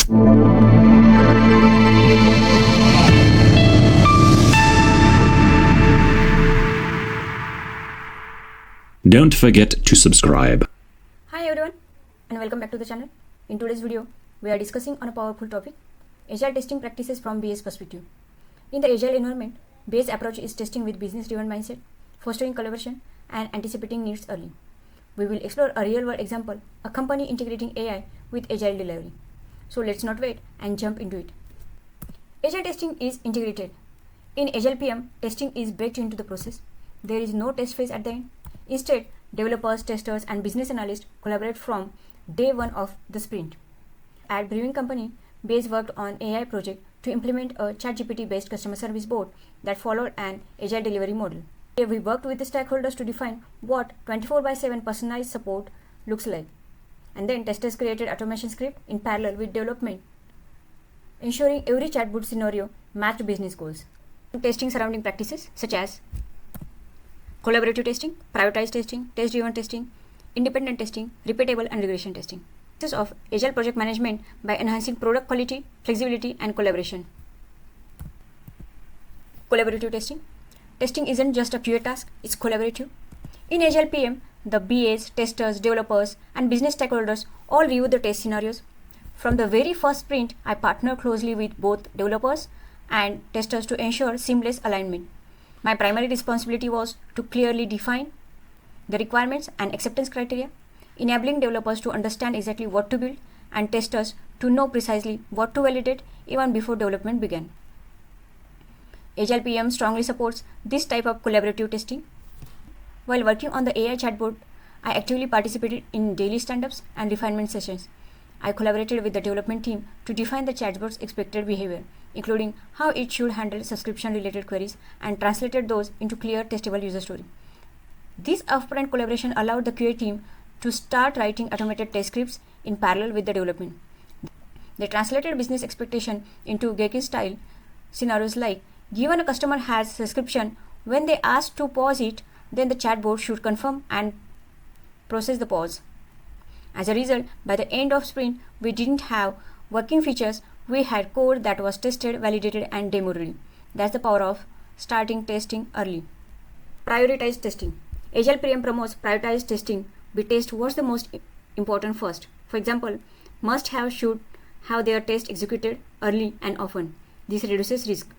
Don't forget to subscribe. Hi everyone and welcome back to the channel. In today's video, we are discussing on a powerful topic, Agile testing practices from BA's perspective. In the Agile environment, BA's approach is testing with business-driven mindset, fostering collaboration and anticipating needs early. We will explore a real-world example, a company integrating AI with Agile delivery. So let's not wait and jump into it. Agile testing is integrated. In AgilePM, testing is baked into the process. There is no test phase at the end. Instead, developers, testers, and business analysts collaborate from day one of the sprint. At Brewing Co, BA's worked on AI project to implement a ChatGPT-based customer service bot that followed an agile delivery model. Here we worked with the stakeholders to define what 24/7 personalized support looks like. And then testers created automation script in parallel with development, ensuring every chatbot scenario matched business goals. Testing surrounding practices such as collaborative testing, prioritized testing, test-driven testing, independent testing, repeatable and regression testing. Process of Agile project management by enhancing product quality, flexibility, and collaboration. Collaborative testing. Testing isn't just a QA task, it's collaborative. In AgilePM, the BAs, testers, developers, and business stakeholders all review the test scenarios. From the very first sprint, I partner closely with both developers and testers to ensure seamless alignment. My primary responsibility was to clearly define the requirements and acceptance criteria, enabling developers to understand exactly what to build and testers to know precisely what to validate even before development began. AgilePM strongly supports this type of collaborative testing. While working on the AI chatbot, I actively participated in daily stand-ups and refinement sessions. I collaborated with the development team to define the chatbot's expected behavior, including how it should handle subscription-related queries, and translated those into clear, testable user story. This upfront collaboration allowed the QA team to start writing automated test scripts in parallel with the development. They translated business expectation into Gherkin-style scenarios like, given a customer has subscription, when they ask to pause it, then the chatbot should confirm and process the pause. As a result, by the end of sprint, we didn't have working features, we had code that was tested, validated, and demo ready. That's the power of starting testing early. Prioritized testing. AgilePM promotes prioritized testing. We test what's the most important first. For example, must have should have their test executed early and often. This reduces risk.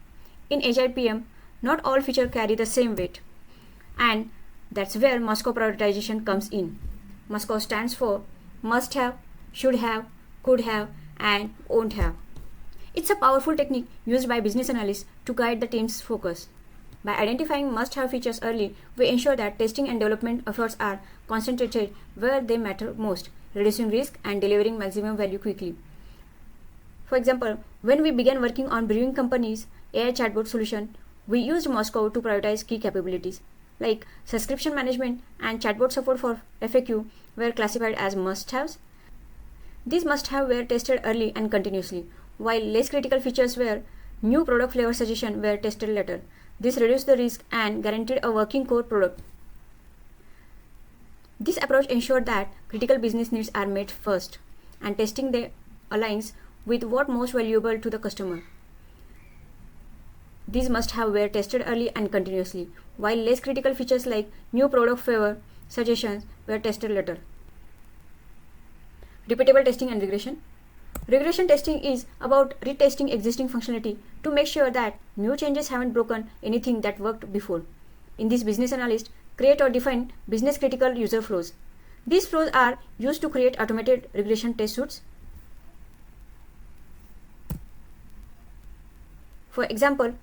In AgilePM, not all features carry the same weight. And that's where Moscow prioritization comes in. Moscow stands for must have, should have, could have, and won't have. It's a powerful technique used by business analysts to guide the team's focus. By identifying must-have features early, we ensure that testing and development efforts are concentrated where they matter most, reducing risk and delivering maximum value quickly. For example, when we began working on Brewing Company's AI chatbot solution, we used Moscow to prioritize key capabilities, like subscription management and chatbot support for FAQ were classified as must-haves. These must-have were tested early and continuously, while less critical features were new product flavor suggestion were tested later. This reduced the risk and guaranteed a working core product. This approach ensured that critical business needs are met first, and testing them aligns with what most valuable to the customer. These must-have were tested early and continuously, while less critical features like new product flavor suggestions were tested later. Repeatable testing and regression. Regression testing is about retesting existing functionality to make sure that new changes haven't broken anything that worked before. In this, business analysts create or define business critical user flows. These flows are used to create automated regression test suites. For example,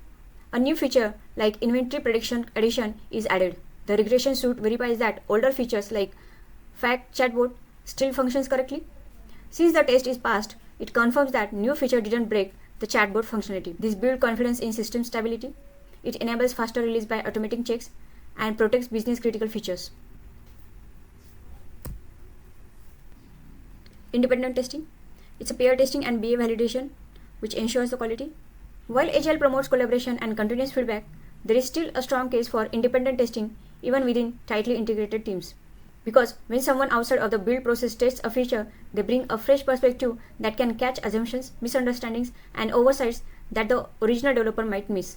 a new feature like inventory prediction addition is added. The regression suite verifies that older features like fact chatbot still functions correctly. Since the test is passed, it confirms that new feature didn't break the chatbot functionality. This builds confidence in system stability. It enables faster release by automating checks and protects business critical features. Independent testing. It's a peer testing and BA validation which ensures the quality. While Agile promotes collaboration and continuous feedback, there is still a strong case for independent testing even within tightly integrated teams. Because when someone outside of the build process tests a feature, they bring a fresh perspective that can catch assumptions, misunderstandings, and oversights that the original developer might miss.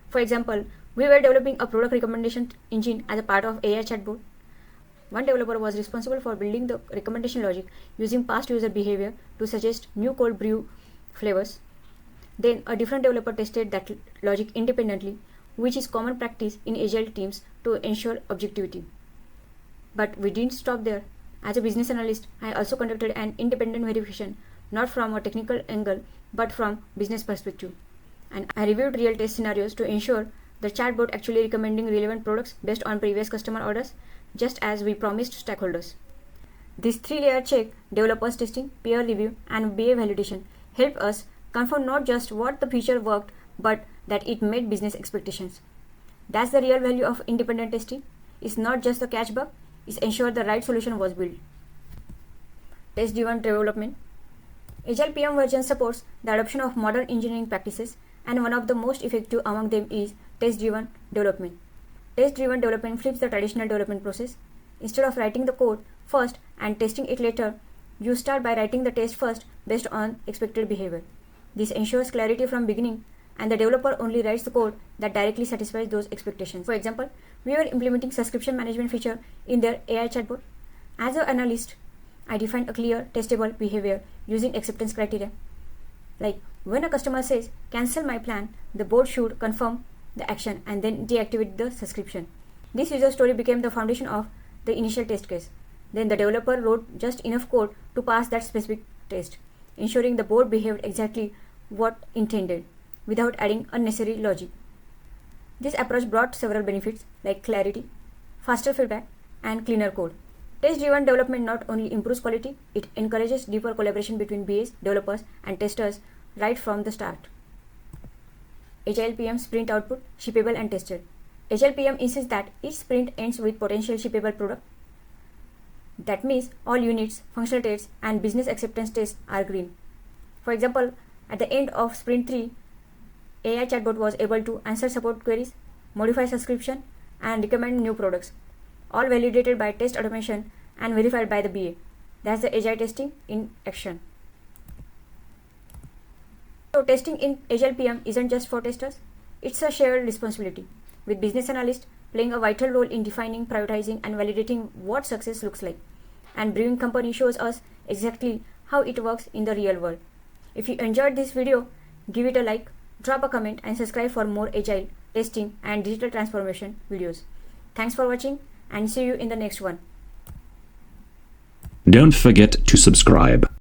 For example, we were developing a product recommendation engine as a part of AI Chatbot. One developer was responsible for building the recommendation logic using past user behavior to suggest new cold brew flavors. Then a different developer tested that logic independently, which is common practice in Agile teams to ensure objectivity. But we didn't stop there. As a business analyst, I also conducted an independent verification, not from a technical angle, but from business perspective. And I reviewed real test scenarios to ensure the chatbot actually recommending relevant products based on previous customer orders, just as we promised stakeholders. This 3-layer check, developers testing, peer review, and BA validation help us confirm not just what the feature worked, but that it met business expectations. That's the real value of independent testing. It's not just the catch bug, it's ensure the right solution was built. Test-driven development. AgilePM version supports the adoption of modern engineering practices, and one of the most effective among them is test-driven development. Test-driven development flips the traditional development process. Instead of writing the code first and testing it later, you start by writing the test first based on expected behavior. This ensures clarity from beginning, and the developer only writes the code that directly satisfies those expectations. For example, we were implementing subscription management feature in their AI chatbot. As an analyst, I defined a clear, testable behavior using acceptance criteria. Like when a customer says, cancel my plan, the board should confirm the action and then deactivate the subscription. This user story became the foundation of the initial test case. Then the developer wrote just enough code to pass that specific test, ensuring the board behaved exactly what intended, without adding unnecessary logic. This approach brought several benefits like clarity, faster feedback, and cleaner code. Test-driven development not only improves quality, it encourages deeper collaboration between BAs, developers, and testers right from the start. AgilePM sprint output, shippable and tested. AgilePM insists that each sprint ends with potential shippable product. That means all units, functional tests, and business acceptance tests are green. For example, at the end of sprint 3, AI chatbot was able to answer support queries, modify subscription, and recommend new products, all validated by test automation and verified by the BA. That's the Agile testing in action. So testing in AgilePM isn't just for testers, it's a shared responsibility, with business analysts playing a vital role in defining, prioritizing, and validating what success looks like. And Brewing Company shows us exactly how it works in the real world. If you enjoyed this video, give it a like, drop a comment, and subscribe for more Agile, testing, and digital transformation videos. Thanks for watching, and see you in the next one. Don't forget to subscribe.